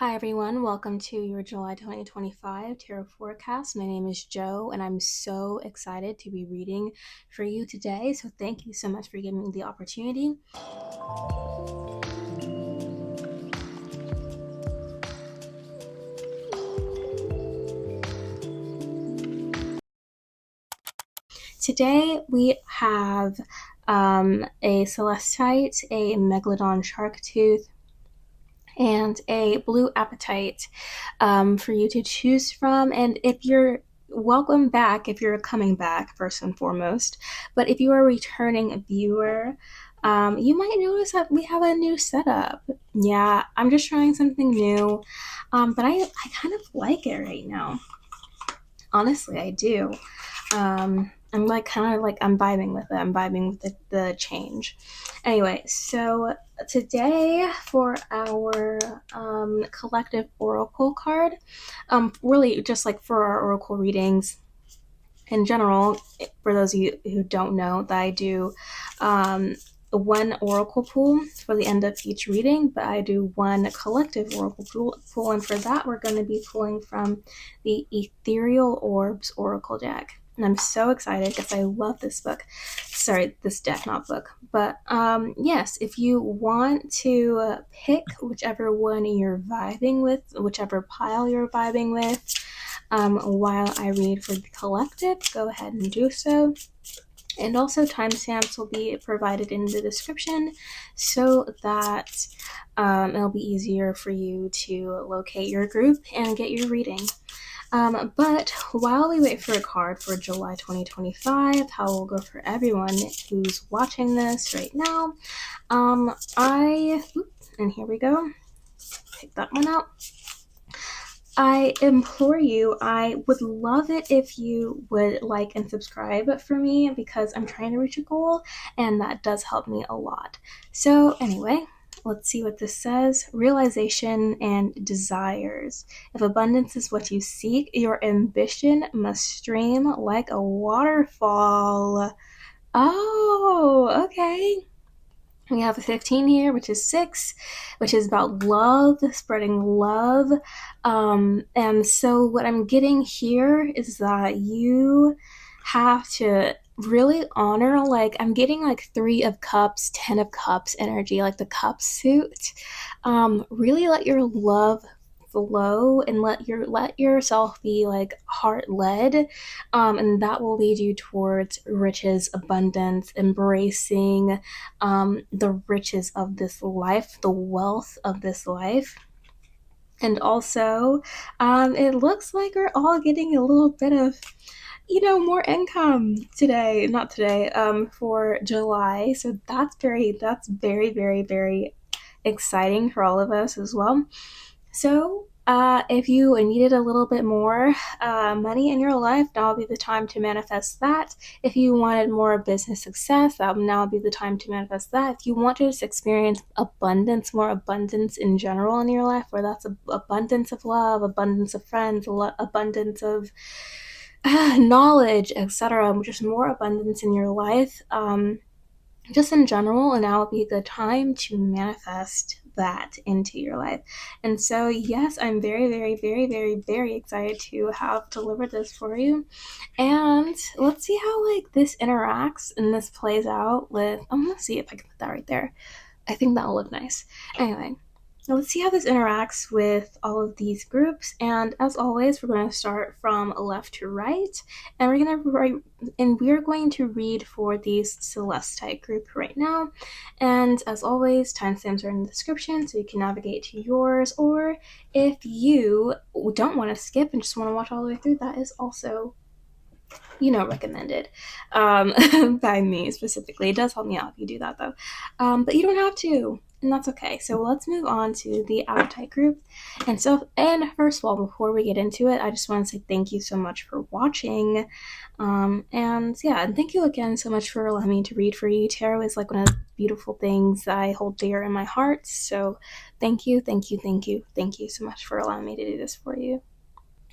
Hi everyone, welcome to your July 2025 Tarot Forecast. My name is Jo and I'm so excited to be reading for you today. So thank you so much for giving me the opportunity. Today we have a celestite, a megalodon shark tooth, and a blue apatite for you to choose from. And if you're welcome back, if you're coming back, first and foremost, but if you are a returning viewer, you might notice that we have a new setup. Yeah, I'm just trying something new, but I kind of like it right now. Honestly, I do. I'm like kind of like I'm vibing with it. I'm vibing with the change. Anyway, so today for our collective oracle card, really just like for our oracle readings in general, for those of you who don't know, that I do one oracle pool for the end of each reading, but I do one collective oracle pool, and for that we're going to be pulling from the Ethereal Orbs Oracle deck. And I'm so excited because I love this book. Sorry, this deck, not book. But yes, if you want to pick whichever one you're vibing with, whichever pile you're vibing with, while I read for the collective, go ahead and do so. And also timestamps will be provided in the description so that it'll be easier for you to locate your group and get your reading. But while we wait for a card for July 2025, how will go for everyone who's watching this right now, and here we go. Pick that one out. I implore you, I would love it if you would like and subscribe for me because I'm trying to reach a goal and that does help me a lot. So anyway, let's see what this says. Realization and desires. If abundance is what you seek, your ambition must stream like a waterfall. Oh, okay. We have a 15 here, which is 6, which is about love, spreading love. And so, what I'm getting here is that you have to really honor, like, I'm getting like 3 of Cups, 10 of Cups energy, like the cup suit. Really let your love flow and let yourself be like heart led, and that will lead you towards riches, abundance, embracing the riches of this life, the wealth of this life. And also, it looks like we're all getting a little bit of, more income today, not today, for July. So that's very, very, very exciting for all of us as well. So, if you needed a little bit more money in your life, now would be the time to manifest that. If you wanted more business success, that would now be the time to manifest that. If you want to just experience abundance, more abundance in general in your life, where that's abundance of love, abundance of friends, abundance of knowledge, etc., just more abundance in your life, just in general, and now would be a good time to manifest that into your life. And so, yes, I'm very, very, very, very, very excited to have delivered this for you. And let's see how like this interacts and this plays out with. I'm gonna see if I can put that right there. I think that'll look nice. Anyway, now let's see how this interacts with all of these groups. And as always, we're going to start from left to right, and we're going to read for the celestite group right now. And as always, timestamps are in the description so you can navigate to yours. Or if you don't want to skip and just want to watch all the way through, that is also recommended by me specifically. It does help me out if you do that though, but you don't have to, and that's okay. So let's move on to the appetite group. And first of all, before we get into it, I just want to say thank you so much for watching, and thank you again so much for allowing me to read for you. Tarot is like one of the beautiful things that I hold dear in my heart, so thank you, thank you, thank you, thank you so much for allowing me to do this for you.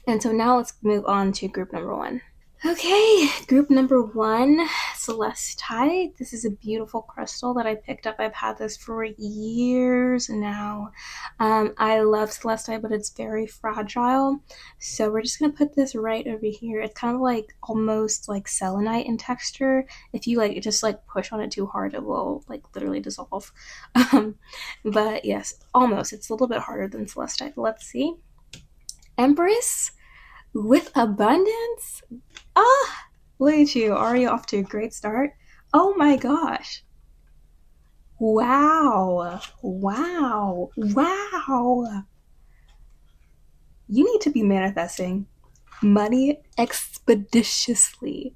And so now let's move on to group number 1. Okay, group number one, celestite. This is a beautiful crystal that I picked up. I've had this for years now. I love celestite, but it's very fragile. So we're just gonna put this right over here. It's kind of like almost like selenite in texture. If you like just like push on it too hard, it will like literally dissolve. Um, but yes, almost. It's a little bit harder than celestite. But let's see. Empress with abundance. Ah, look at you, already off to a great start. Oh my gosh. Wow. Wow. Wow. You need to be manifesting money expeditiously.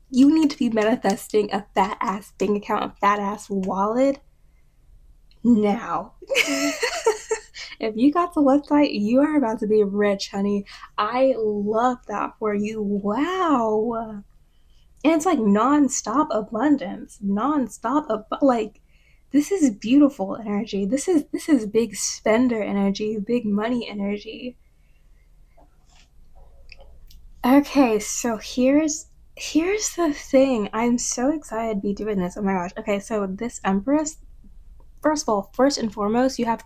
You need to be manifesting a fat ass bank account, a fat ass wallet now. If you got the website, you are about to be rich, honey. I love that for you. Wow. And it's like non-stop abundance, like this is beautiful energy. This is big spender energy, big money energy. Okay, so here's the thing. I'm so excited to be doing this. Oh my gosh. Okay, so this Empress, first of all, first and foremost, you have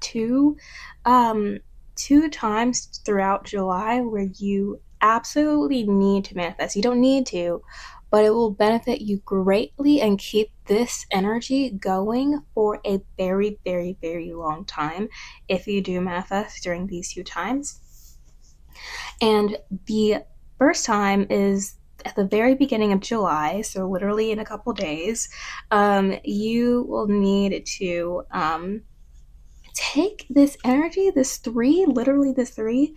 um two times throughout July where you absolutely need to manifest. You don't need to, but it will benefit you greatly and keep this energy going for a very, very, very long time if you do manifest during these two times. And the first time is at the very beginning of July, so literally in a couple days. You will need to take this energy, this three, literally this three.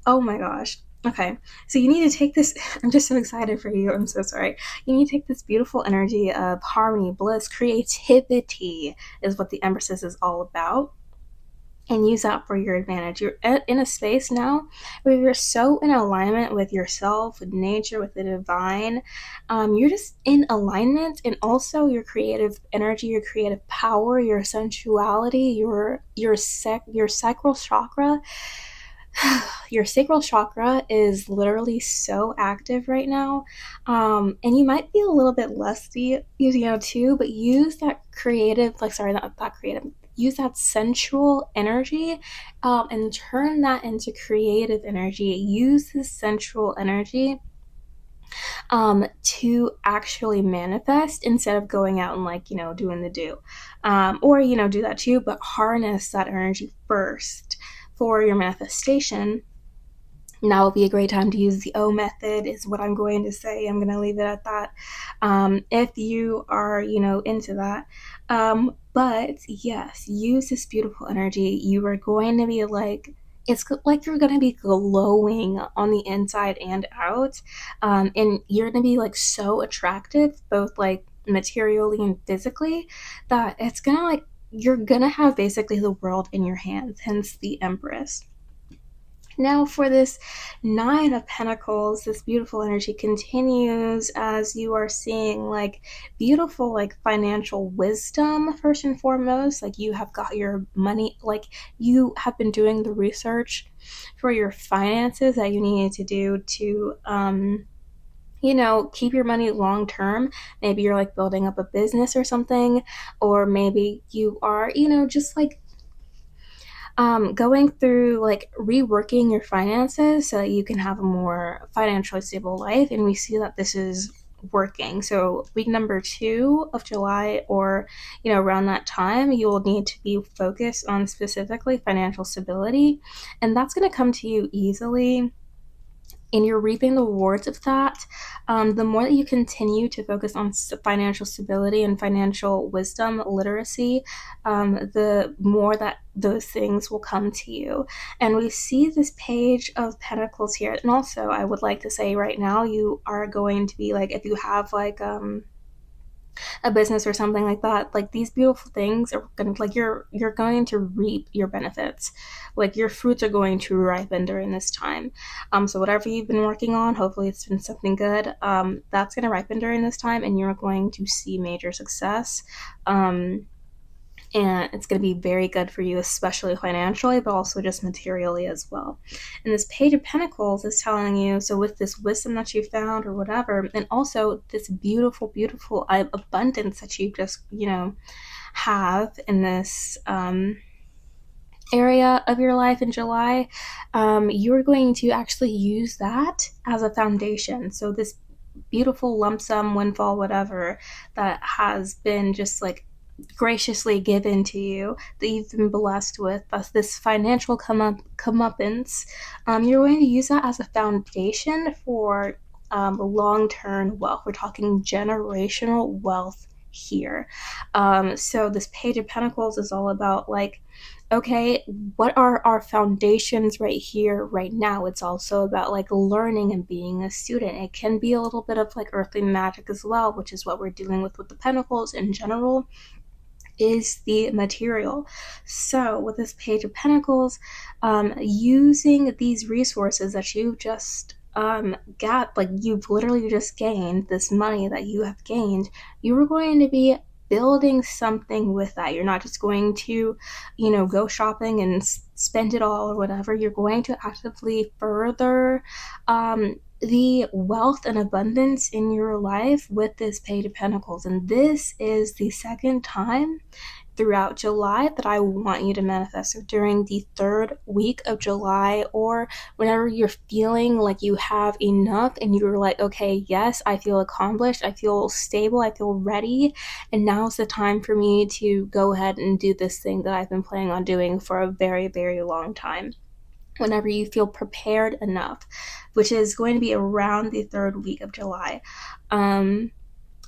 Oh my gosh. Okay, so you need to take this. I'm just so excited for you. I'm so sorry. You need to take this beautiful energy of harmony, bliss, creativity, is what the Empresses is all about, and use that for your advantage. You're in a space now where you're so in alignment with yourself, with nature, with the divine. You're just in alignment, and also your creative energy, your creative power, your sensuality, your sacral chakra. Your sacral chakra is literally so active right now, and you might be a little bit lusty, too, but use that creative, like, sorry, not that creative, use that sensual energy, and turn that into creative energy. Use this sensual energy to actually manifest instead of going out and, like, doing the do, or do that too, but harness that energy first for your manifestation. Now would be a great time to use the O method, is what I'm going to say. I'm going to leave it at that. If you are, into that. But yes, use this beautiful energy. You are going to be like, it's like you're going to be glowing on the inside and out. And you're going to be like so attractive, both like materially and physically, that it's going to like, you're going to have basically the world in your hands, hence the Empress. Now, for this Nine of Pentacles, this beautiful energy continues as you are seeing like beautiful, like financial wisdom, first and foremost. Like you have got your money, like you have been doing the research for your finances that you needed to do to, keep your money long term. Maybe you're like building up a business or something, or maybe you are, just like going through like reworking your finances so that you can have a more financially stable life. And we see that this is working. So week number 2 of July, or around that time, you will need to be focused on specifically financial stability, and that's going to come to you easily, and you're reaping the rewards of that. The more that you continue to focus on financial stability and financial wisdom, literacy, the more that those things will come to you. And we see this Page of Pentacles here. And also, I would like to say right now, you are going to be like, if you have like, a business or something like that, like these beautiful things are gonna, like, you're going to reap your benefits, like your fruits are going to ripen during this time. So whatever you've been working on, hopefully it's been something good, that's going to ripen during this time, and you're going to see major success. and it's going to be very good for you, especially financially, but also just materially as well. And this Page of Pentacles is telling you, so with this wisdom that you found or whatever, and also this beautiful, beautiful abundance that you just, have in this area of your life in July, you're going to actually use that as a foundation. So this beautiful lump sum, windfall, whatever, that has been just like graciously given to you, that you've been blessed with, this financial comeuppance, you're going to use that as a foundation for long-term wealth. We're talking generational wealth here. So this Page of Pentacles is all about like, okay, what are our foundations right here, right now? It's also about like learning and being a student. It can be a little bit of like earthly magic as well, which is what we're dealing with the Pentacles in general, is the material. So with this Page of Pentacles, using these resources that you just got, like you've literally just gained this money that you have gained, you are going to be building something with that. You're not just going to, go shopping and spend it all or whatever. You're going to actively further the wealth and abundance in your life with this Page of Pentacles. And this is the second time throughout July that I want you to manifest. So during the third week of July, or whenever you're feeling like you have enough and you're like, okay, yes, I feel accomplished, I feel stable, I feel ready, and now's the time for me to go ahead and do this thing that I've been planning on doing for a very, very long time. Whenever you feel prepared enough, which is going to be around the third week of July.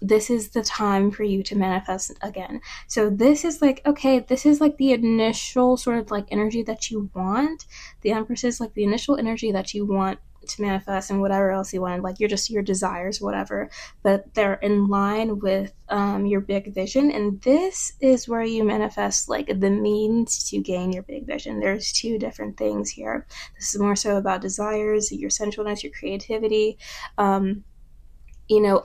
This is the time for you to manifest again. So this is like, okay, this is like the initial sort of like energy that you want. The Empress is like the initial energy that you want to manifest, and whatever else you want, like your desires, whatever, but they're in line with your big vision. And this is where you manifest like the means to gain your big vision. There's two different things here. This is more so about desires, your sensualness, your creativity,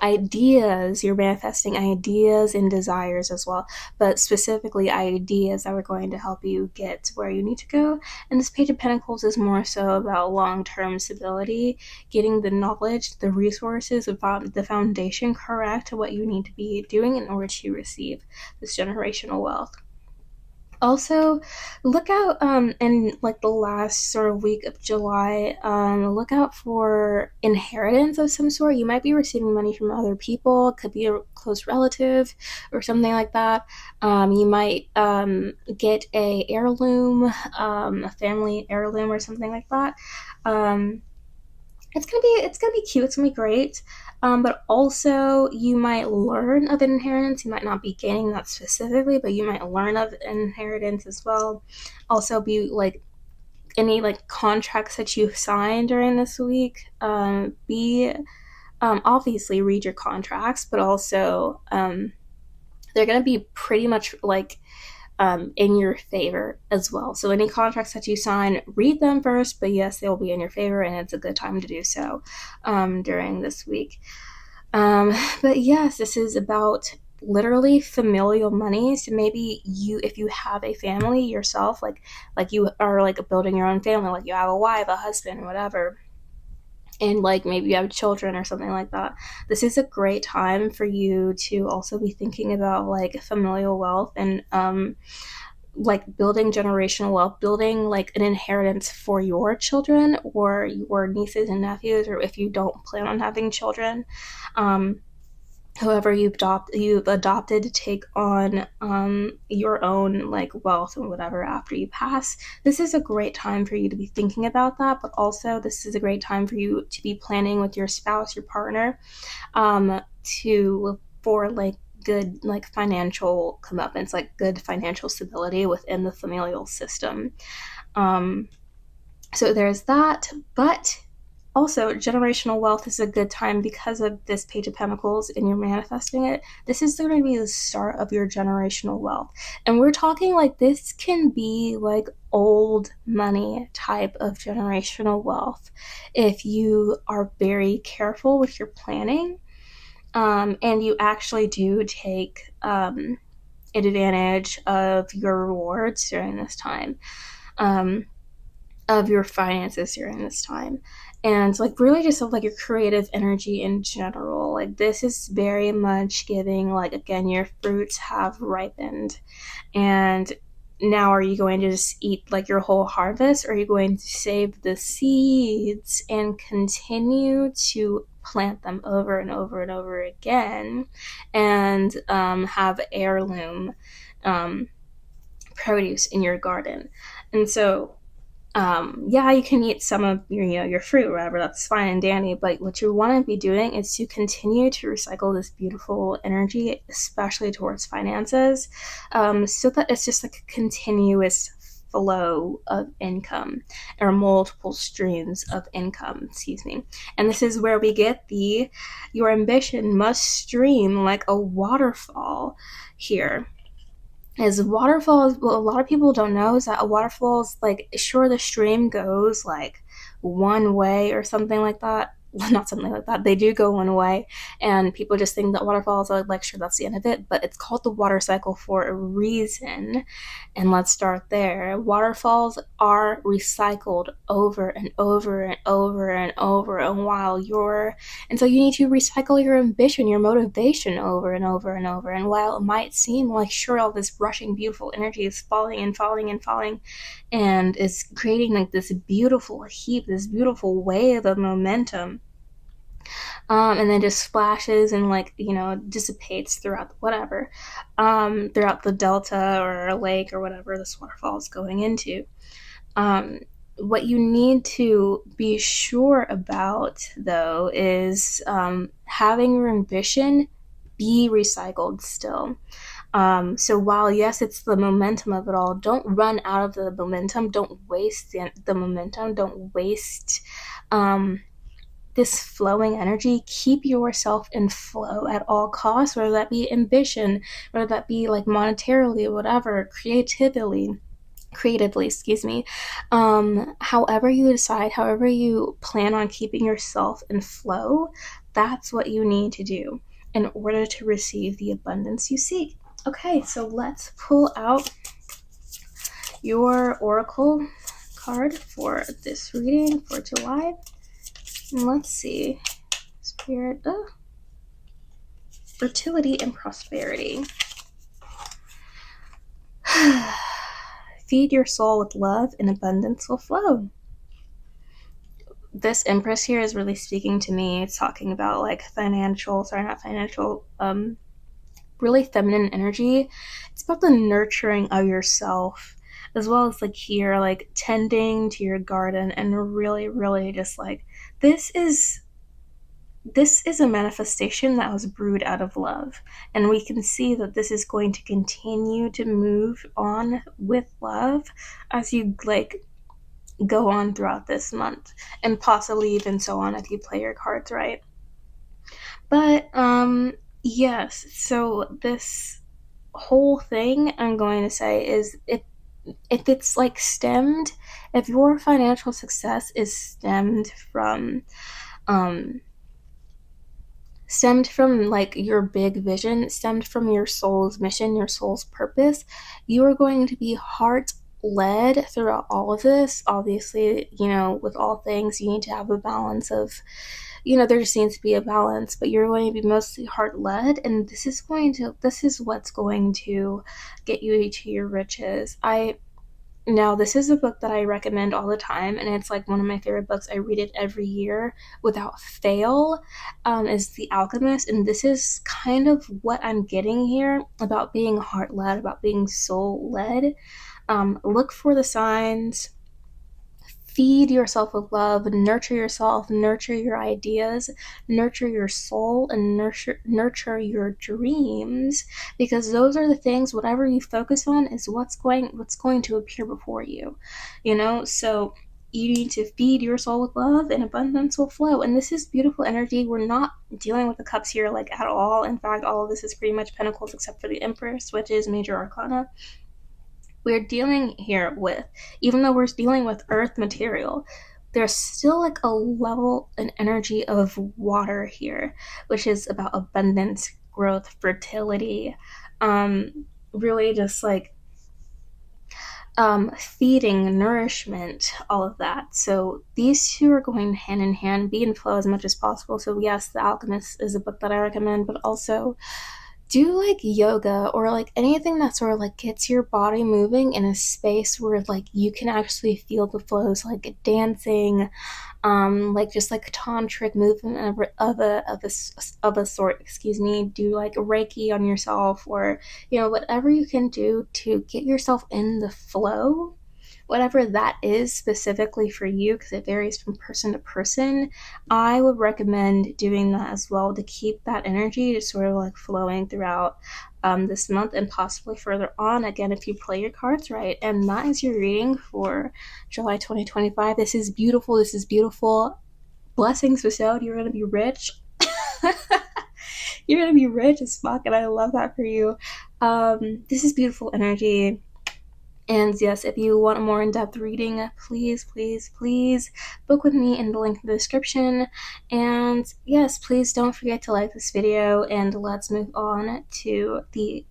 ideas. You're manifesting ideas and desires as well, but specifically ideas that are going to help you get to where you need to go. And this Page of Pentacles is more so about long-term stability, getting the knowledge, the resources, about the foundation correct to what you need to be doing in order to receive this generational wealth. Also, look out in like the last sort of week of July, look out for inheritance of some sort. You might be receiving money from other people. It could be a close relative or something like that. You might get a heirloom, a family heirloom or something like that. It's gonna be cute. It's gonna be great. But also you might learn of inheritance. You might not be gaining that specifically, but you might learn of inheritance as well. Also, be like any like contracts that you sign during this week. Be obviously read your contracts, but also they're gonna be pretty much like in your favor as well. So any contracts that you sign, read them first, but yes, they will be in your favor, and it's a good time to do so during this week. But yes, this is about literally familial money. So maybe if you have a family yourself, like you are like building your own family, like you have a wife, a husband, whatever, and like maybe you have children or something like that, this is a great time for you to also be thinking about like familial wealth and like building generational wealth, building like an inheritance for your children or your nieces and nephews, or if you don't plan on having children, whoever you've adopted to take on your own like wealth and whatever after you pass. This is a great time for you to be thinking about that, but also this is a great time for you to be planning with your spouse, your partner, for like good like financial commitments, like good financial stability within the familial system. So there's that, but also, generational wealth is a good time because of this Page of Pentacles and you're manifesting it. This is going to be the start of your generational wealth. And we're talking like this can be like old money type of generational wealth if you are very careful with your planning, and you actually do take advantage of your rewards during this time, um, of your finances during this time, and like really just of like your creative energy in general. Like this is very much giving like, again, your fruits have ripened, and now are you going to just eat like your whole harvest, or are you going to save the seeds and continue to plant them over and over and over again, and have heirloom um, produce in your garden? And so yeah, you can eat some of your, your fruit or whatever. That's fine and dandy. But what you want to be doing is to continue to recycle this beautiful energy, especially towards finances, so that it's just like a continuous flow of income, or multiple streams of income. Excuse me. And this is where we get the your ambition must stream like a waterfall here. Is waterfalls, what a lot of people don't know is that a waterfall is like, sure, the stream goes like one way or something like that. Well, not something like that. They do go one way, and people just think that waterfalls are like, sure, that's the end of it. But it's called the water cycle for a reason. And let's start there. Waterfalls are recycled over and over and over and over. And and so you need to recycle your ambition, your motivation over and over and over. And while it might seem like, sure, all this rushing, beautiful energy is falling and falling and falling, and is creating like this beautiful heap, this beautiful wave of momentum, and then just splashes and like, dissipates throughout whatever, throughout the delta or lake or whatever this waterfall is going into. um, what you need to be sure about, though, is having your ambition be recycled still. So while, yes, it's the momentum of it all, don't run out of the momentum. Don't waste the momentum. Don't waste this flowing energy. Keep yourself in flow at all costs, whether that be ambition, whether that be like monetarily, whatever, creatively, excuse me. However you decide, however you plan on keeping yourself in flow, that's what you need to do in order to receive the abundance you seek. Okay, so let's pull out your oracle card for this reading for July. And let's see. Spirit of fertility and prosperity. Feed your soul with love and abundance will flow. This Empress here is really speaking to me. It's talking about like really feminine energy. It's about the nurturing of yourself, as well as like here, like tending to your garden, and really, really just like, this is a manifestation that was brewed out of love. And we can see that this is going to continue to move on with love as you like go on throughout this month, and possibly even so on if you play your cards right. But yes, so this whole thing I'm going to say is, if it's like stemmed, if your financial success is stemmed from like your big vision, stemmed from your soul's mission, your soul's purpose, you are going to be heart led throughout all of this. Obviously, with all things, you need to have a balance of, there just needs to be a balance, but you're going to be mostly heart led, and this is what's going to get you to your riches. Now, this is a book that I recommend all the time, and it's like one of my favorite books. I read it every year without fail, is The Alchemist, and this is kind of what I'm getting here about being heart-led, about being soul-led. Look for the signs. Feed yourself with love, nurture yourself, nurture your ideas, nurture your soul, and nurture your dreams, because those are the things, whatever you focus on is what's going to appear before you. So you need to feed your soul with love, and abundance will flow. And this is beautiful energy. We're not dealing with the cups here like at all. In fact, all of this is pretty much pentacles except for the Empress, which is major arcana. We're dealing here with, even though we're dealing with earth material, there's still like a level, an energy of water here, which is about abundance, growth, fertility. really just like feeding, nourishment, all of that. So these two are going hand in hand. Be in flow as much as possible. So yes, The Alchemist is a book that I recommend, but also do like yoga or like anything that sort of like gets your body moving in a space where like you can actually feel the flows, like dancing, like just like tantric movement of a sort, excuse me. Do like reiki on yourself, or whatever you can do to get yourself in the flow, whatever that is specifically for you, because it varies from person to person. I would recommend doing that as well to keep that energy just sort of like flowing throughout this month and possibly further on. Again, if you play your cards right. And that is your reading for July 2025. This is beautiful. This is beautiful. Blessings, Michelle. You're going to be rich. You're going to be rich as fuck, and I love that for you. This is beautiful energy. And yes, if you want a more in-depth reading, please, please, please book with me in the link in the description. And yes, please don't forget to like this video, and let's move on to the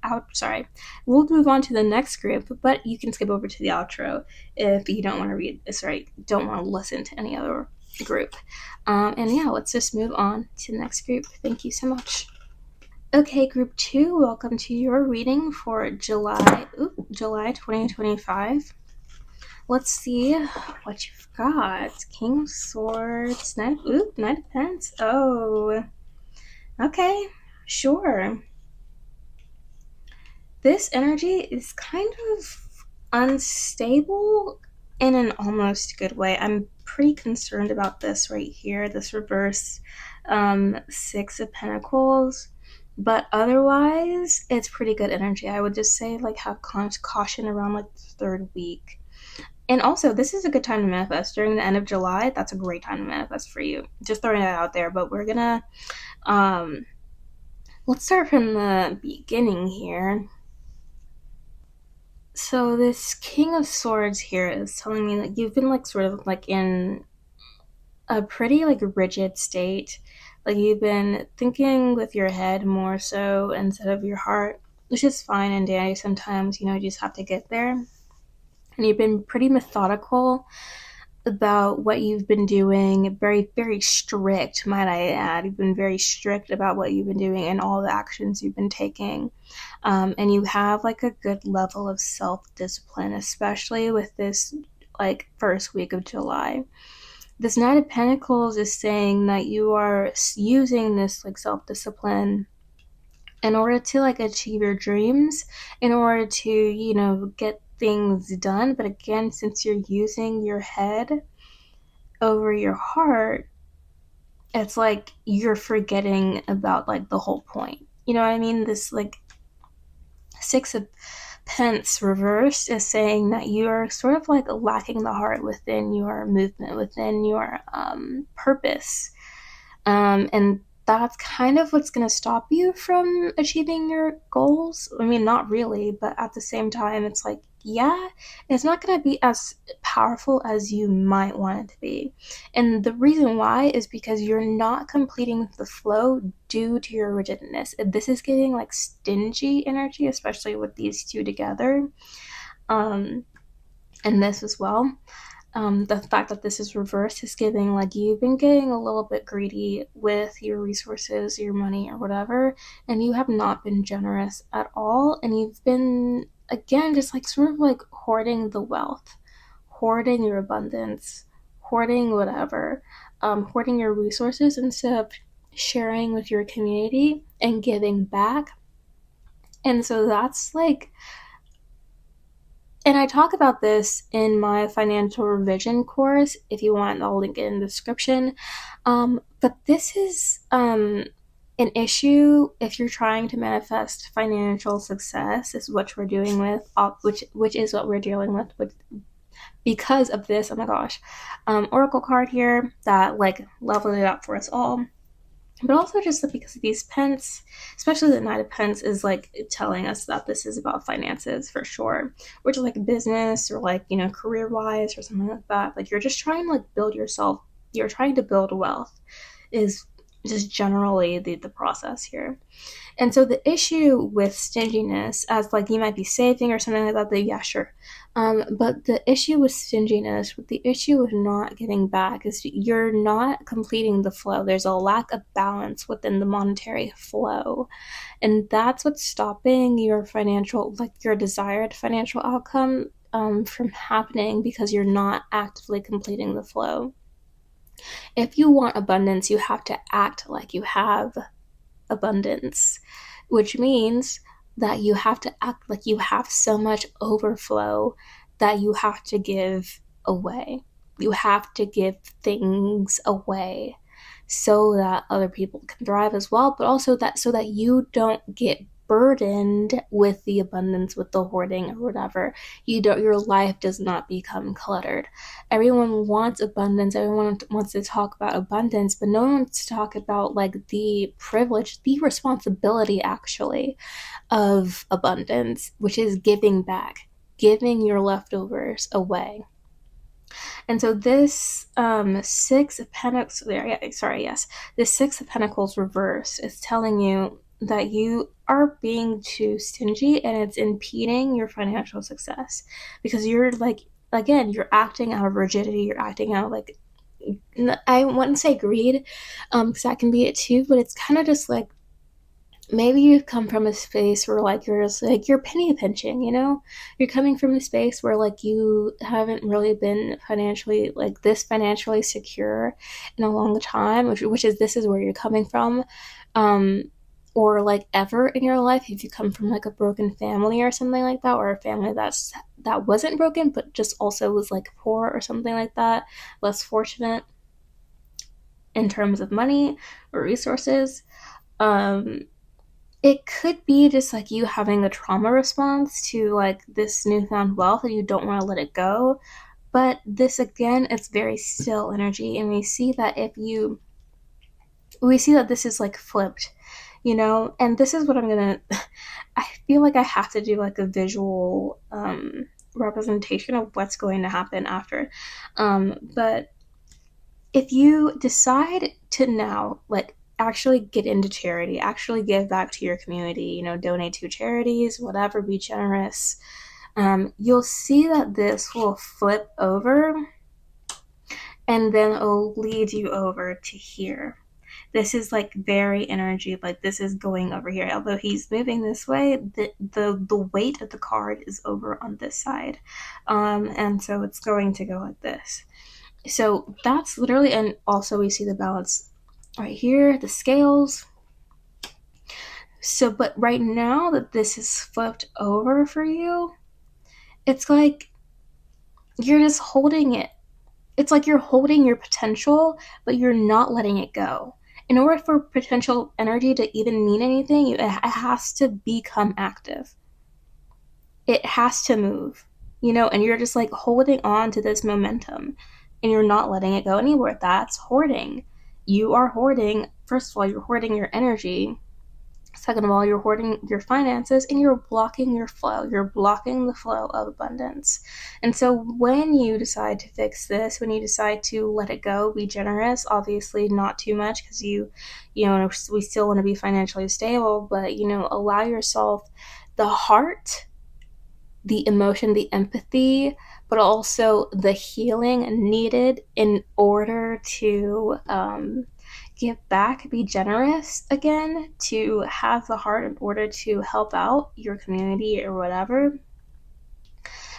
we'll move on to the next group, but you can skip over to the outro if you don't want to don't want to listen to any other group. And yeah, let's just move on to the next group. Thank you so much. Okay, group 2, welcome to your reading for July 2025. Let's see what you've got. King of Swords, Knight of Pence. Oh, okay, sure. This energy is kind of unstable in an almost good way. I'm pretty concerned about this right here, this reverse Six of Pentacles. But otherwise, it's pretty good energy. I would just say like have caution around like the third week. And also, this is a good time to manifest during the end of July. That's a great time to manifest for you. Just throwing that out there. But we're gonna let's start from the beginning here. So this King of Swords here is telling me that you've been like sort of like in a pretty like rigid state. Like you've been thinking with your head more so instead of your heart, which is fine and dandy sometimes, you just have to get there. And you've been pretty methodical about what you've been doing, very, very strict, might I add. You've been very strict about what you've been doing and all the actions you've been taking. And you have like a good level of self-discipline, especially with this like first week of July. This Knight of Pentacles is saying that you are using this like self-discipline in order to like achieve your dreams, in order to, get things done. But again, since you're using your head over your heart, it's like you're forgetting about like the whole point. You know what I mean? This like Six of Pence reversed is saying that you are sort of like lacking the heart within your movement, within your purpose. And that's kind of what's going to stop you from achieving your goals. I mean, not really, but at the same time, it's like, yeah, it's not going to be as powerful as you might want it to be. And the reason why is because you're not completing the flow due to your rigidness. This is giving like stingy energy, especially with these two together. And this as well. The fact that this is reversed is giving like you've been getting a little bit greedy with your resources, your money, or whatever, and you have not been generous at all. And you've been, again, just like sort of like hoarding the wealth, hoarding your abundance, hoarding whatever, hoarding your resources instead of sharing with your community and giving back. And so that's like, and I talk about this in my financial revision course. If you want, I'll link it in the description. But this is an issue if you're trying to manifest financial success. Is what we're doing with, which is what we're dealing with because of this. Oh my gosh, oracle card here that like leveled it up for us all. But also just because of these pence, especially the Knight of Pence is like telling us that this is about finances for sure, which is like business or like, career wise or something like that. Like you're just trying to like build yourself, you're trying to build wealth is just generally the process here. And so the issue with stinginess, as like you might be saving or something like that, yeah, sure. But the issue with stinginess, the issue with not giving back, is you're not completing the flow. There's a lack of balance within the monetary flow. And that's what's stopping your financial, like your desired financial outcome from happening because you're not actively completing the flow. If you want abundance, you have to act like you have abundance, which means that you have to act like you have so much overflow that you have to give away. You have to give things away so that other people can thrive as well, but also that so that you don't get burdened with the abundance, with the hoarding or whatever. You don't, your life does not become cluttered. Everyone wants abundance, everyone wants to talk about abundance, but no one wants to talk about like the privilege, the responsibility actually of abundance, which is giving back, giving your leftovers away. And so this Six of Pentacles, this Six of Pentacles reverse is telling you that you are being too stingy and it's impeding your financial success because you're like, again, you're acting out of rigidity, you're acting out like, I wouldn't say greed, because that can be it too, but it's kind of just like maybe you've come from a space where like you're just like you're penny pinching, you know, you're coming from a space where like you haven't really been financially like this financially secure in a long time, which is this is where you're coming from, um or like ever in your life if you come from like a broken family or something like that, or a family that wasn't broken but just also was like poor or something like that, less fortunate in terms of money or resources. um it could be just like you having a trauma response to like this newfound wealth and you don't want to let it go. But this again, it's very still energy. And we see that this is like flipped, you know? And this is what I'm gonna, I feel like I have to do like a visual representation of what's going to happen after. But if you decide to now like actually get into charity, actually give back to your community, you know, donate to charities, whatever, be generous, you'll see that this will flip over and then it'll lead you over to here. This is like very energy, like this is going over here. Although he's moving this way, the weight of the card is over on this side. And so it's going to go like this. So that's literally, and also we see the balance right here, the scales. So, but right now that this is flipped over for you, it's like you're just holding it. It's like you're holding your potential, but you're not letting it go. In order for potential energy to even mean anything, it has to become active. It has to move, you know, and you're just like holding on to this momentum and you're not letting it go anywhere. That's hoarding. You are hoarding, first of all, you're hoarding your energy. Second of all, you're hoarding your finances and you're blocking your flow. You're blocking the flow of abundance. And so when you decide to fix this, when you decide to let it go, be generous, obviously not too much because you know, we still want to be financially stable, but, you know, allow yourself the heart, the emotion, the empathy, but also the healing needed in order to give back, be generous again, to have the heart in order to help out your community or whatever.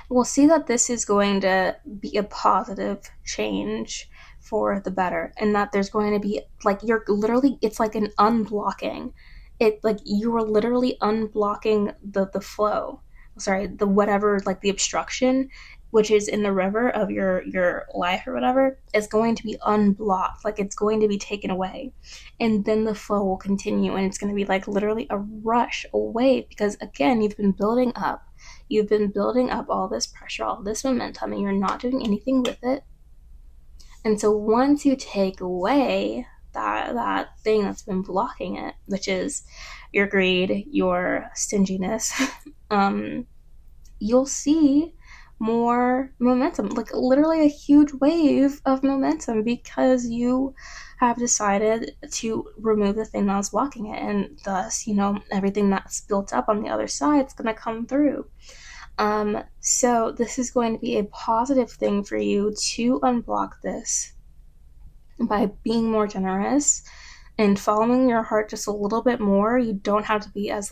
We'll see that this is going to be a positive change for the better, and that there's going to be like you're literally, it's like an unblocking. It like you are literally unblocking the flow, sorry, the whatever, like the obstruction which is in the river of your life or whatever is going to be unblocked, like it's going to be taken away, and then the flow will continue and it's going to be like literally a rush away because again you've been building up all this pressure, all this momentum, and you're not doing anything with it. And so once you take away that thing that's been blocking it, which is your greed, your stinginess, you'll see more momentum, like literally a huge wave of momentum, because you have decided to remove the thing that was blocking it, and thus, everything that's built up on the other side is going to come through. So this is going to be a positive thing for you to unblock this by being more generous and following your heart just a little bit more. You don't have to be as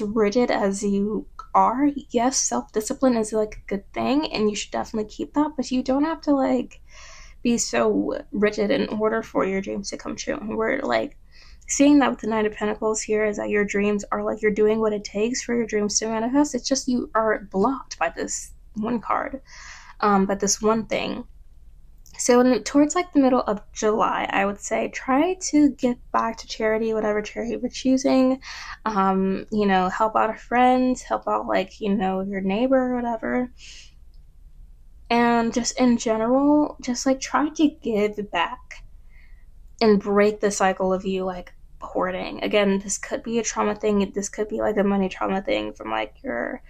rigid as you are. Yes, self-discipline is like a good thing and you should definitely keep that, but you don't have to be so rigid in order for your dreams to come true. And we're seeing that with the Knight of Pentacles here is that your dreams are you're doing what it takes for your dreams to manifest. It's just you are blocked by this one card, by this one thing. So towards the middle of July, I would say try to get back to charity, whatever charity you're choosing. Help out a friend, help out your neighbor or whatever. And just in general, just try to give back and break the cycle of you hoarding. Again, this could be a trauma thing. This could be a money trauma thing from your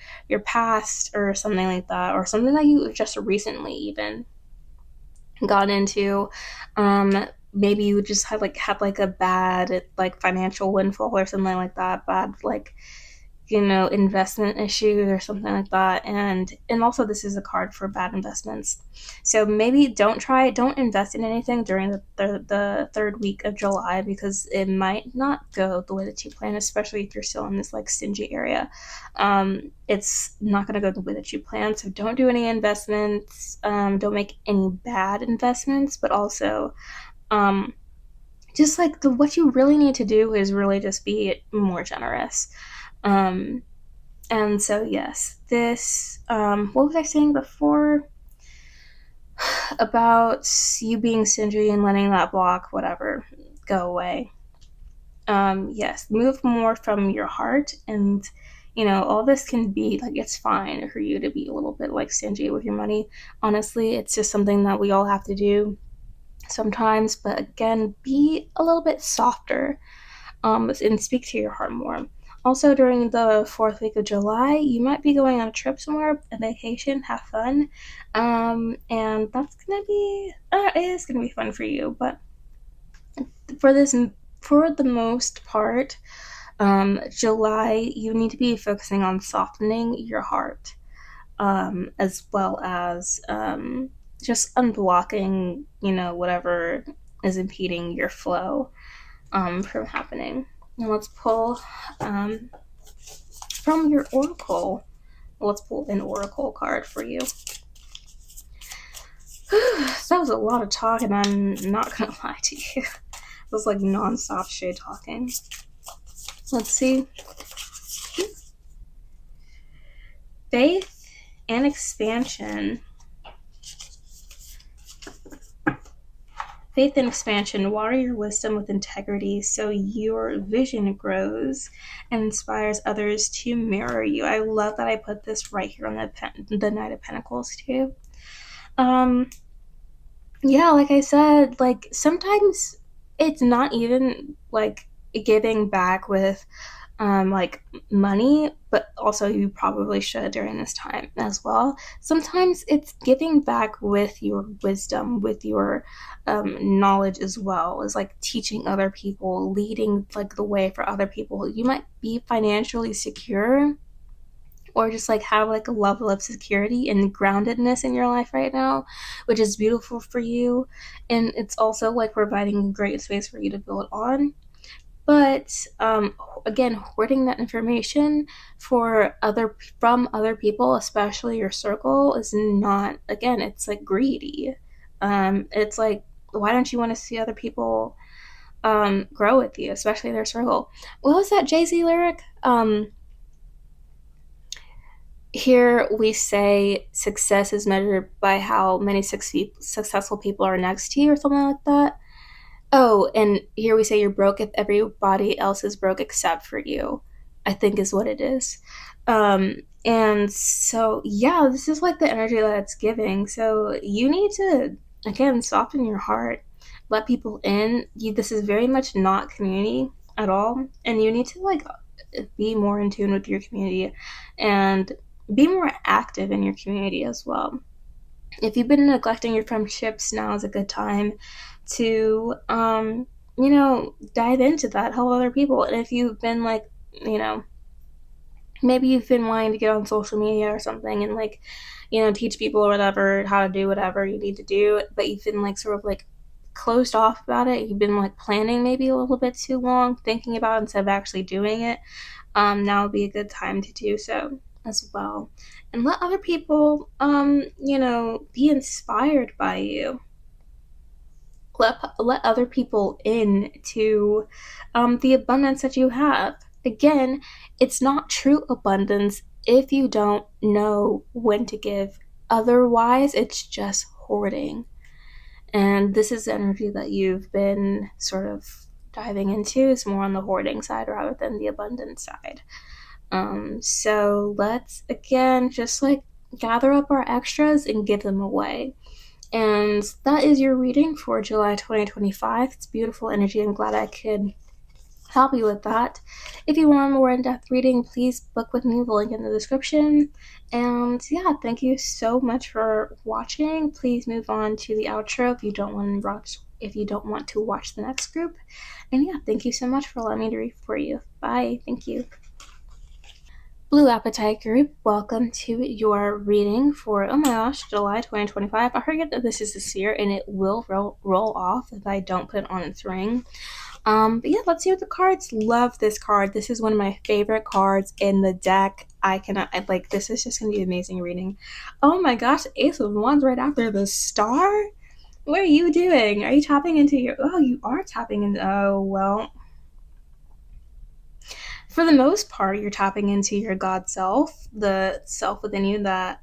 past or something like that, or something that you just recently even got into. Maybe you just had a bad financial windfall or something like that, bad investment issues or something like that. And also this is a card for bad investments. So maybe don't invest in anything during the third week of July, because it might not go the way that you plan, especially if you're still in this stingy area. It's not going to go the way that you plan. So don't do any investments. Don't make any bad investments, but also just what you really need to do is really just be more generous. And so yes, this, what was I saying before about you being stingy and letting that block, whatever, go away? Yes, move more from your heart, and all this can be it's fine for you to be a little bit stingy with your money. Honestly, it's just something that we all have to do sometimes, but again, be a little bit softer, and speak to your heart more. Also, during the fourth week of July, you might be going on a trip somewhere, a vacation, have fun, and that's gonna be it is gonna be fun for you. But for the most part, July, you need to be focusing on softening your heart, as well as just unblocking, whatever is impeding your flow from happening. Now let's pull from your oracle. Let's pull an oracle card for you. That was a lot of talking, I'm not gonna lie to you. It was non-stop shade talking. Let's see. Faith and expansion. Faith and expansion. Water your wisdom with integrity so your vision grows and inspires others to mirror you. I love that I put this right here on the Knight of Pentacles too. Yeah, like I said, sometimes it's not even giving back with money, but also you probably should during this time as well. Sometimes it's giving back with your wisdom, with your knowledge, as well as teaching other people, leading the way for other people. You might be financially secure, or just have a level of security and groundedness in your life right now, which is beautiful for you, and it's also providing a great space for you to build on. But again, hoarding that information from other people, especially your circle, is not, again, it's greedy. It's why don't you want to see other people grow with you, especially their circle? What was that Jay-Z lyric? Here we say success is measured by how many successful people are next to you, or something like that. Oh, and here we say you're broke if everybody else is broke except for you, I think is what it is. And so, yeah, this is the energy that it's giving. So you need to, again, soften your heart, let people in. This is very much not community at all. And you need to be more in tune with your community and be more active in your community as well. If you've been neglecting your friendships, now is a good time to, dive into that, help other people. And if you've been like, you know, maybe you've been wanting to get on social media or something and like, teach people or whatever how to do whatever you need to do, but you've been like sort of like closed off about it. You've been like planning maybe a little bit too long, thinking about it instead of actually doing it. Now would be a good time to do so as well. And let other people, be inspired by you. Let other people in to the abundance that you have. Again, it's not true abundance if you don't know when to give. Otherwise, it's just hoarding. And this is the energy that you've been sort of diving into, is more on the hoarding side rather than the abundance side. So let's again just like gather up our extras and give them away. And that is your reading for July 2025. It's beautiful energy. I'm glad I could help you with that. If you want a more in depth reading, please book with me, the link in the description. And yeah, thank you so much for watching. Please move on to the outro if you don't want to watch the next group. And yeah, thank you so much for letting me read for you. Bye. Thank you. Blue Appetite Group, welcome to your reading for, oh my gosh, July 2025. I forget that this is this year and it will roll off if I don't put it on its ring. But yeah, let's see what the cards. Love this card. This is one of my favorite cards in the deck. This is just going to be an amazing reading. Oh my gosh, Ace of Wands right after the star? What are you doing? Are you tapping into you are tapping into, oh, well, for the most part, you're tapping into your God self, the self within you that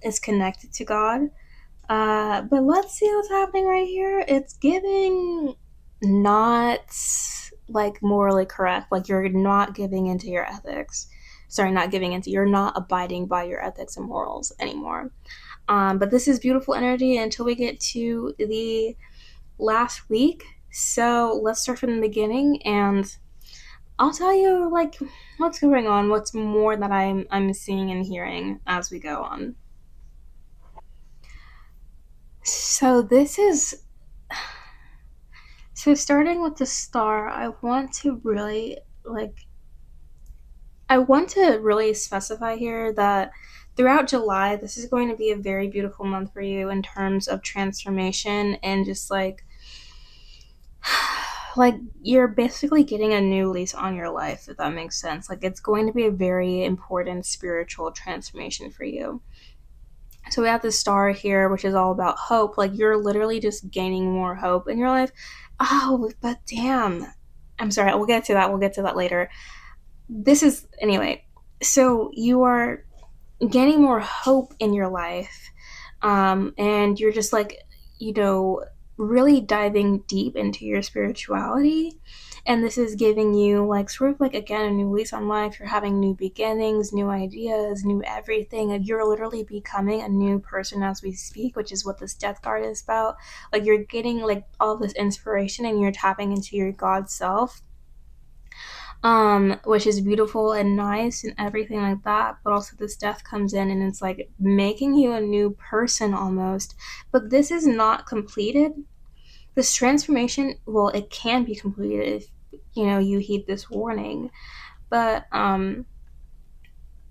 is connected to God. But let's see what's happening right here. It's giving not like morally correct, like you're not giving into your ethics. Sorry, not giving into, you're not abiding by your ethics and morals anymore. But this is beautiful energy until we get to the last week. So let's start from the beginning and I'll tell you like what's going on, what's more that I'm seeing and hearing as we go on. So this is so starting with the star, I want to really specify here that throughout July, this is going to be a very beautiful month for you in terms of transformation and just like you're basically getting a new lease on your life, if that makes sense. Like it's going to be a very important spiritual transformation for you. So we have the star here, which is all about hope. Like you're literally just gaining more hope in your life. Oh, but damn. I'm sorry, we'll get to that. We'll get to that later. This is anyway. So you are gaining more hope in your life, and you're just like, you know, really diving deep into your spirituality. And this is giving you like sort of like again a new lease on life. You're having new beginnings, new ideas, new everything, and you're literally becoming a new person as we speak, which is what this death card is about. Like you're getting like all this inspiration and you're tapping into your God self, which is beautiful and nice and everything like that. But also, this death comes in and it's like making you a new person almost. But this is not completed. This transformation, well, it can be completed if you heed this warning. But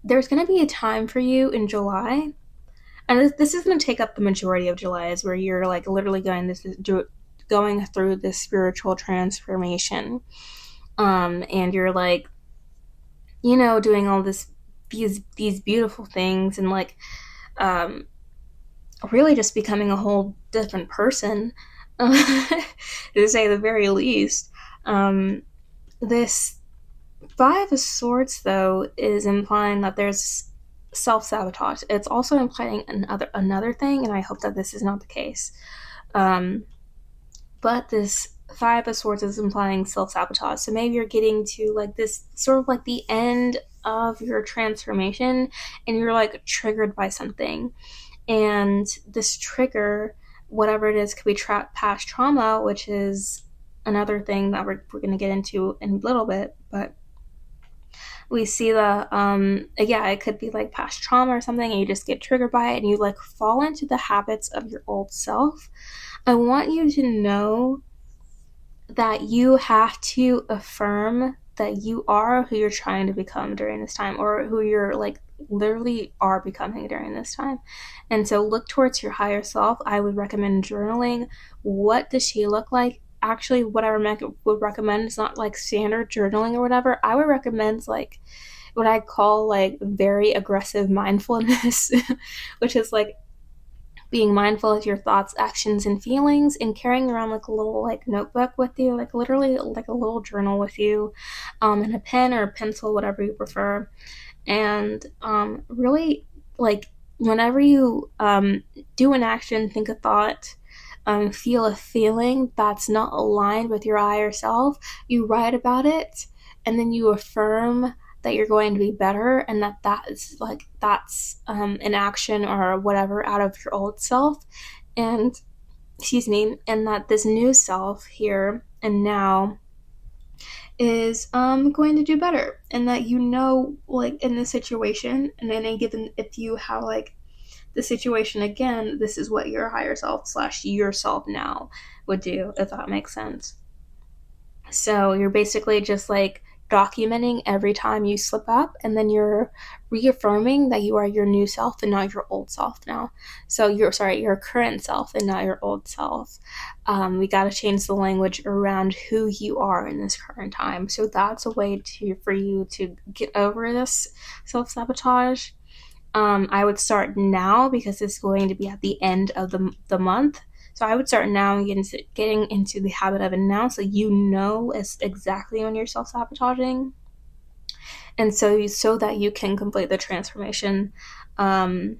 there's going to be a time for you in July, and this is going to take up the majority of July, is where you're like literally going through this spiritual transformation. And you're like, doing all these beautiful things and like really just becoming a whole different person, to say the very least. This Five of Swords, though, is implying that there's self-sabotage. It's also implying another thing, and I hope that this is not the case. But this Five of Swords is implying self-sabotage. So maybe you're getting to like this sort of like the end of your transformation and you're like triggered by something. And this trigger, whatever it is, could be past trauma, which is another thing that we're going to get into in a little bit. But we see the yeah, it could be like past trauma or something, and you just get triggered by it and you like fall into the habits of your old self. I want you to know that you have to affirm that you are who you're trying to become during this time, or who you're like literally are becoming during this time. And so look towards your higher self. I would recommend journaling. What does she look like? Actually, what I would recommend is not like standard journaling or whatever. I would recommend like what I call like very aggressive mindfulness, which is like being mindful of your thoughts, actions, and feelings, and carrying around like a little like notebook with you, like literally like a little journal with you, and a pen or a pencil, whatever you prefer. And really, like whenever you do an action, think a thought, feel a feeling that's not aligned with your higher self, you write about it, and then you affirm that you're going to be better, and that's an action or whatever out of your old self, and excuse me, and that this new self here and now is going to do better, and that you know, like in this situation and in a given, if you have like the situation again, this is what your higher self slash yourself now would do, if that makes sense. So you're basically just like documenting every time you slip up, and then you're reaffirming that you are your new self and not your old self now. So you're sorry, your current self and not your old self. We got to change the language around who you are in this current time. So that's a way to for you to get over this self sabotage. I would start now because it's going to be at the end of the month. So I would start now and getting into the habit of it now, so you know exactly when you're self sabotaging, and so that you can complete the transformation um,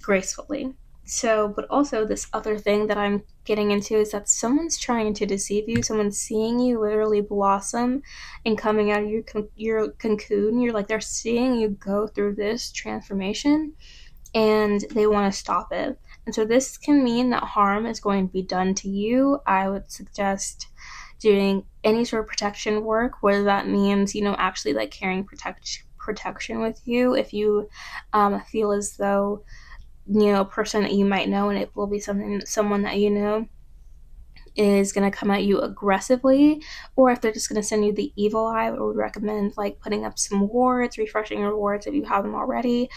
gracefully. So, but also this other thing that I'm getting into is that someone's trying to deceive you. Someone's seeing you literally blossom and coming out of your cocoon. You're like, they're seeing you go through this transformation, and they want to stop it. And so this can mean that harm is going to be done to you. I would suggest doing any sort of protection work, whether that means, actually like carrying protection with you if you feel as though, a person that you might know, and it will be someone that you know, is going to come at you aggressively, or if they're just going to send you the evil eye, I would recommend like putting up some wards, refreshing your wards if you have them already,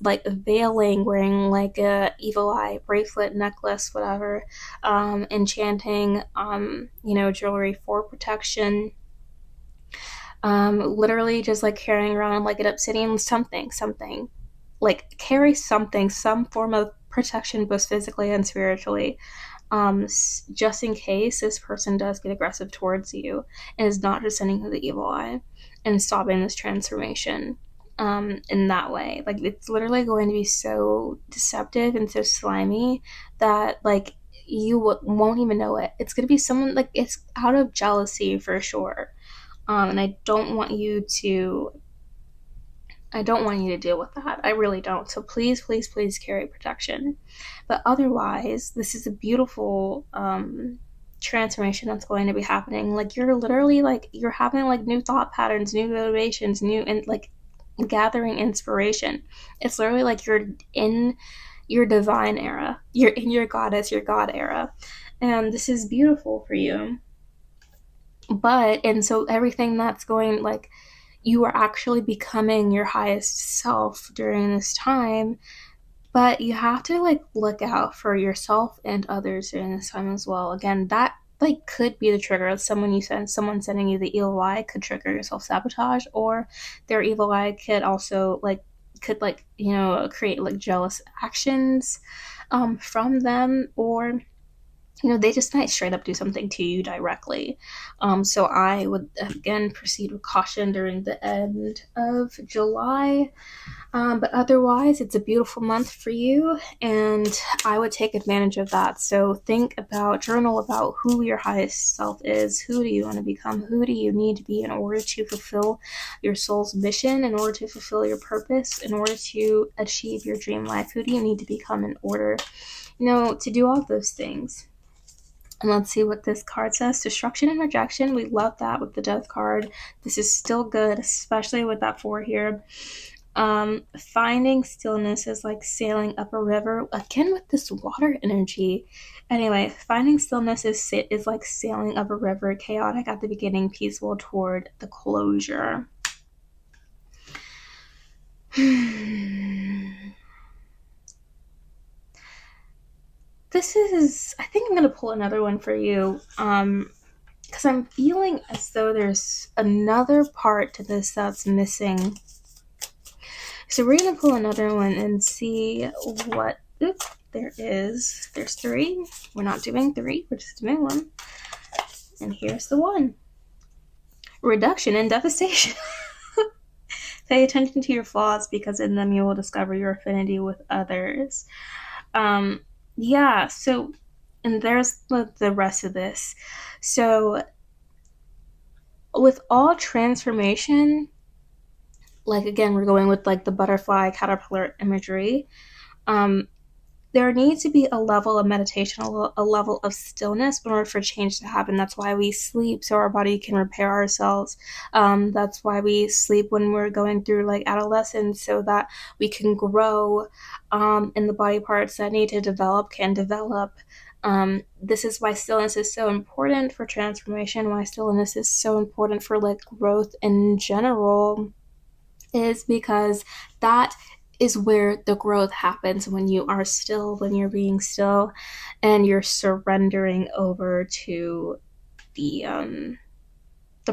like veiling, wearing like a evil eye bracelet, necklace, whatever, enchanting, jewelry for protection, literally just like carrying around like an obsidian something, like carry something, some form of protection, both physically and spiritually, just in case this person does get aggressive towards you and is not just sending you the evil eye and stopping this transformation in that way. Like, it's literally going to be so deceptive and so slimy that, like, you won't even know it. It's going to be someone, like, it's out of jealousy for sure. And I don't want you to deal with that. I really don't. So please, please, please carry protection. But otherwise, this is a beautiful transformation that's going to be happening. Like, you're literally like, you're having like new thought patterns, new motivations, new, and like gathering inspiration. It's literally like you're in your divine era. You're in your goddess, your god era. And this is beautiful for you. And so everything that's going, like, you are actually becoming your highest self during this time, but you have to like look out for yourself and others during this time as well. Again, that like could be the trigger. Someone sending you the evil eye could trigger your self-sabotage, or their evil eye could create like jealous actions from them, or they just might straight up do something to you directly. So I would again proceed with caution during the end of July. But otherwise, it's a beautiful month for you, and I would take advantage of that. So journal about who your highest self is. Who do you want to become? Who do you need to be in order to fulfill your soul's mission, in order to fulfill your purpose, in order to achieve your dream life? Who do you need to become in order, to do all those things? And let's see what this card says. Destruction and rejection. We love that with the death card. This is still good, especially with that 4 here. Finding stillness is like sailing up a river. Again with this water energy. Anyway, finding stillness is like sailing up a river. Chaotic at the beginning, peaceful toward the closure. This is, I think I'm going to pull another one for you. Because I'm feeling as though there's another part to this that's missing. So we're going to pull another one and see what, there is. There's 3. We're not doing 3, we're just doing 1. And here's the 1. Reduction and devastation. Pay attention to your flaws because in them you will discover your affinity with others. Yeah, so, and there's the rest of this. So, with all transformation, like again, we're going with like the butterfly caterpillar imagery. There needs to be a level of meditation, a level of stillness in order for change to happen. That's why we sleep, so our body can repair ourselves. That's why we sleep when we're going through like adolescence, so that we can grow, and the body parts that need to develop can develop. This is why stillness is so important for transformation, why stillness is so important for like growth in general, is because that is where the growth happens, when you are still, when you're being still and you're surrendering over to the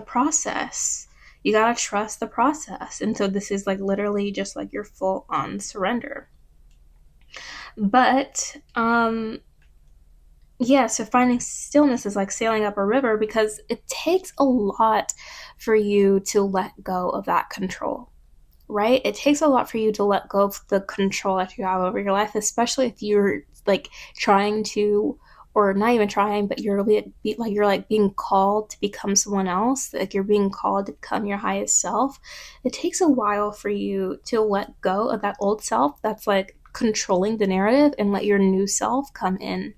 process. You gotta trust the process. And so this is like literally just like your full on surrender. But yeah, so finding stillness is like sailing up a river, because it takes a lot for you to let go of that control, right? It takes a lot for you to let go of the control that you have over your life, especially if you're like trying to, or not even trying, but you're like being called to become someone else, like you're being called to become your highest self. It takes a while for you to let go of that old self that's like controlling the narrative and let your new self come in.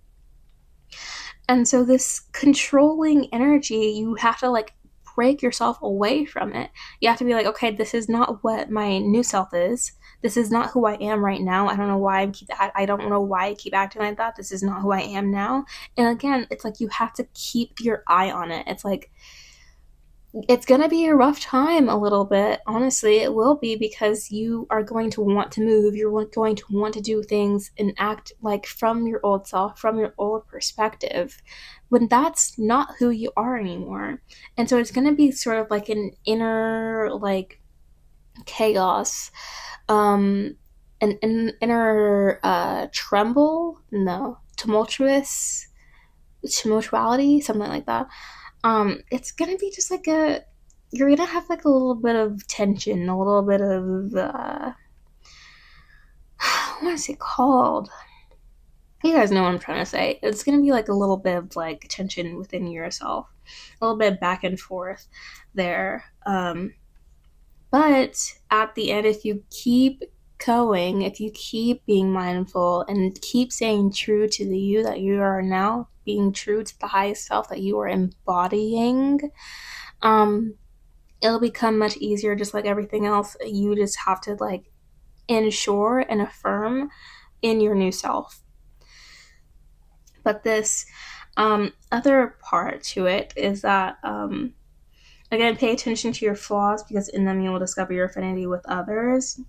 And so this controlling energy, you have to like break yourself away from it. You have to be like, okay, this is not what my new self is. This is not who I am right now. I don't know why I don't know why I keep acting like that. This is not who I am now. And again, it's like you have to keep your eye on it. It's like it's going to be a rough time a little bit. Honestly, it will be, because you are going to want to move. You're going to want to do things and act like from your old self, from your old perspective, when that's not who you are anymore. And so it's going to be sort of like an inner like chaos, an inner tremble, no, tumultuality, something like that. It's gonna be just like you're gonna have like a little bit of tension, a little bit of what is it called? You guys know what I'm trying to say. It's gonna be like a little bit of like tension within yourself, a little bit back and forth there. But at the end, if you keep going, if you keep being mindful and keep staying true to the you that you are now, being true to the highest self that you are embodying, it'll become much easier. Just like everything else, you just have to like ensure and affirm in your new self. But this other part to it is that again, pay attention to your flaws, because in them you will discover your affinity with others.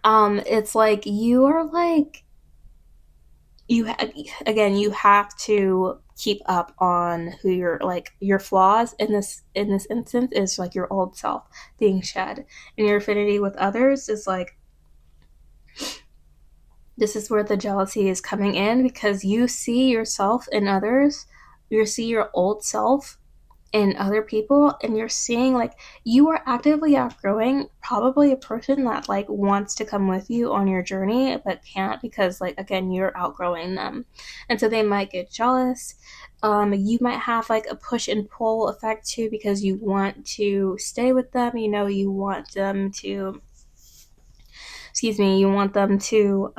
It's like you are like you have to keep up on who you're like. Your flaws in this instance is like your old self being shed, and your affinity with others is like, this is where the jealousy is coming in, because you see yourself in others, you see your old self in other people, and you're seeing like you are actively outgrowing probably a person that like wants to come with you on your journey but can't, because like again, you're outgrowing them. And so they might get jealous. You might have like a push and pull effect too, because you want to stay with them, you want them to you want them to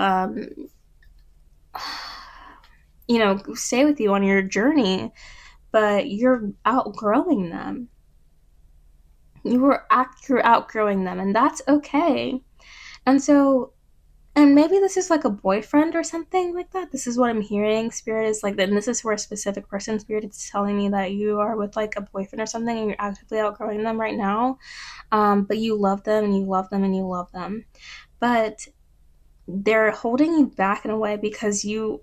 stay with you on your journey, but you're outgrowing them. You're outgrowing them, and that's okay. And so, and maybe this is like a boyfriend or something like that. This is what I'm hearing. Spirit is like that, and this is for a specific person. Spirit is telling me that you are with like a boyfriend or something, and you're actively outgrowing them right now. But you love them, and you love them, and you love them. But they're holding you back in a way because you're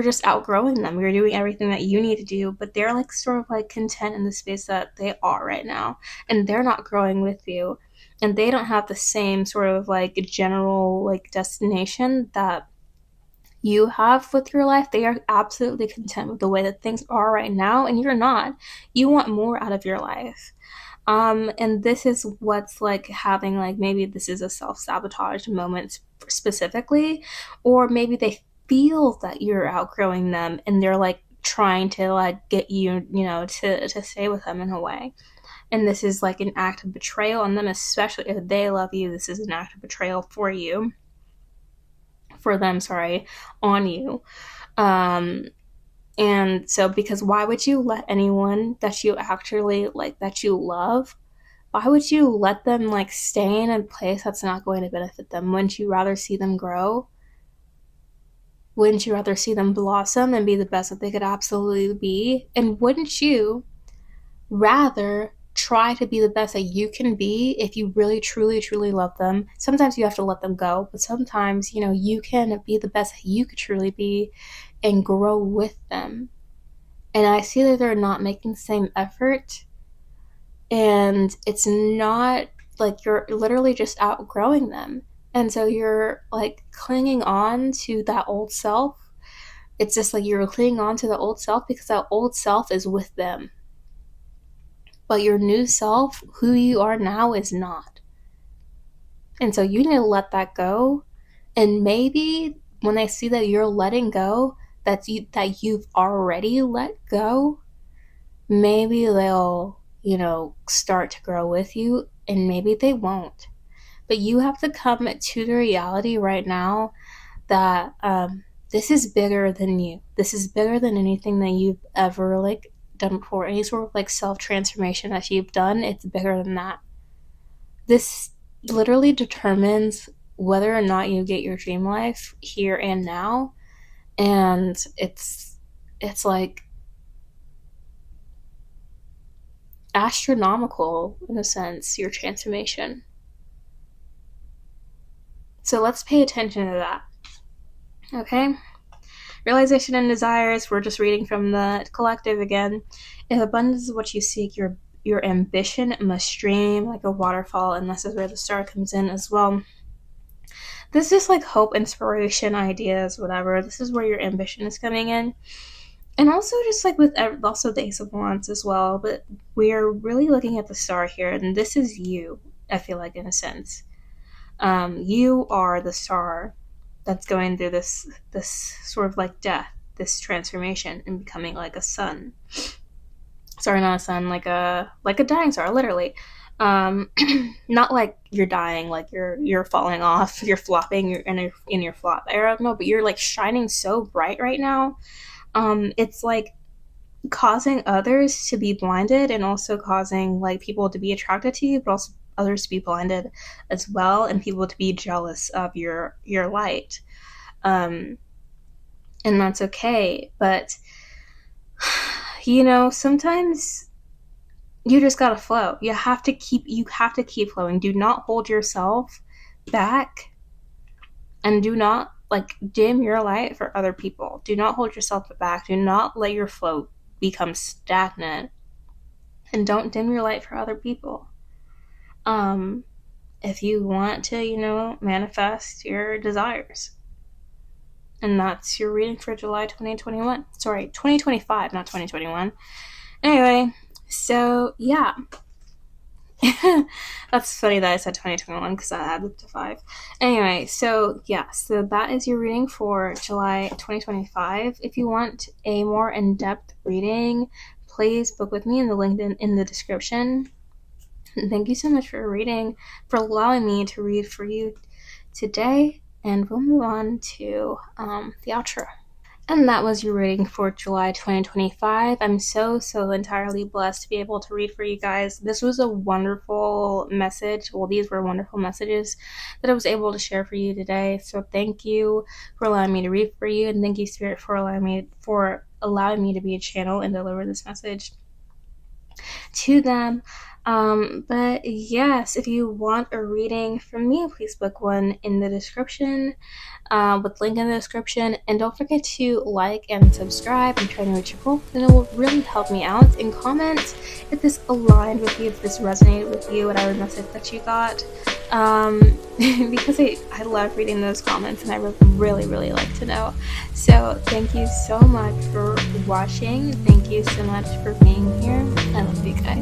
just outgrowing them. You're doing everything that you need to do, but they're like sort of like content in the space that they are right now, and they're not growing with you, and they don't have the same sort of like general like destination that you have with your life. They are absolutely content with the way that things are right now, and you're not. You want more out of your life. And this is what's like having like maybe this is a self-sabotage moment specifically, or maybe they feel that you're outgrowing them and they're like trying to like get you, to stay with them in a way. And this is like an act of betrayal on them, especially if they love you. This is an act of betrayal for them, sorry, on you. Um, and so, because why would you let anyone that you actually like, that you love, why would you let them like stay in a place that's not going to benefit them? Wouldn't you rather see them grow? Wouldn't you rather see them blossom and be the best that they could absolutely be? And wouldn't you rather try to be the best that you can be if you really, truly, truly love them? Sometimes you have to let them go, but sometimes, you can be the best that you could truly be and grow with them. And I see that they're not making the same effort, and it's not like you're literally just outgrowing them. And so you're like clinging on to that old self. It's just like you're clinging on to the old self because that old self is with them. But your new self, who you are now, is not. And so you need to let that go. And maybe when they see that you're letting go, that you've already let go, maybe they'll, start to grow with you, and maybe they won't. But you have to come to the reality right now that this is bigger than you. This is bigger than anything that you've ever like done before. Any sort of like self transformation that you've done, it's bigger than that. This literally determines whether or not you get your dream life here and now, and it's like astronomical in a sense, your transformation. So let's pay attention to that. Okay? Realization and desires, we're just reading from the collective again. If abundance is what you seek, your ambition must stream like a waterfall, and this is where the star comes in as well. This is like hope, inspiration, ideas, whatever. This is where your ambition is coming in. And also just like with also the Ace of Wands as well, but we're really looking at the star here, and this is you, I feel like, in a sense. You are the star that's going through this sort of like death, this transformation, and becoming like a sun. Sorry, not a sun, like a dying star, literally. Not like you're dying, like you're falling off, you're flopping, you're in your flop era. No, but you're like shining so bright right now. It's like causing others to be blinded, and also causing like people to be attracted to you, but also others to be blinded as well, and people to be jealous of your light. And that's okay, but sometimes you just gotta flow. You have to keep flowing. Do not hold yourself back, and do not like dim your light for other people. Do not hold yourself back. Do not let your flow become stagnant, and don't dim your light for other people. If you want to, manifest your desires. And that's your reading for July 2021. Sorry, 2025, not 2021. Anyway, so yeah. That's funny that I said 2021 because I added up to 5. Anyway, so yeah, so that is your reading for July 2025. If you want a more in-depth reading, please book with me in the link in the description. And thank you so much for allowing me to read for you today. And we'll move on to the outro. And that was your reading for July 2025. I'm so entirely blessed to be able to read for you guys. This was a wonderful message. Well, these were wonderful messages that I was able to share for you today. So thank you for allowing me to read for you, and thank you, Spirit, for allowing me to be a channel and deliver this message to them. But yes, if you want a reading from me, please book one in the description, with link in the description. And don't forget to like and subscribe and try to reach your goal. And it will really help me out. And comment if this aligned with you, if this resonated with you, whatever message that you got. Because I love reading those comments and I really like to know. So thank you so much for watching. Thank you so much for being here. I love you guys.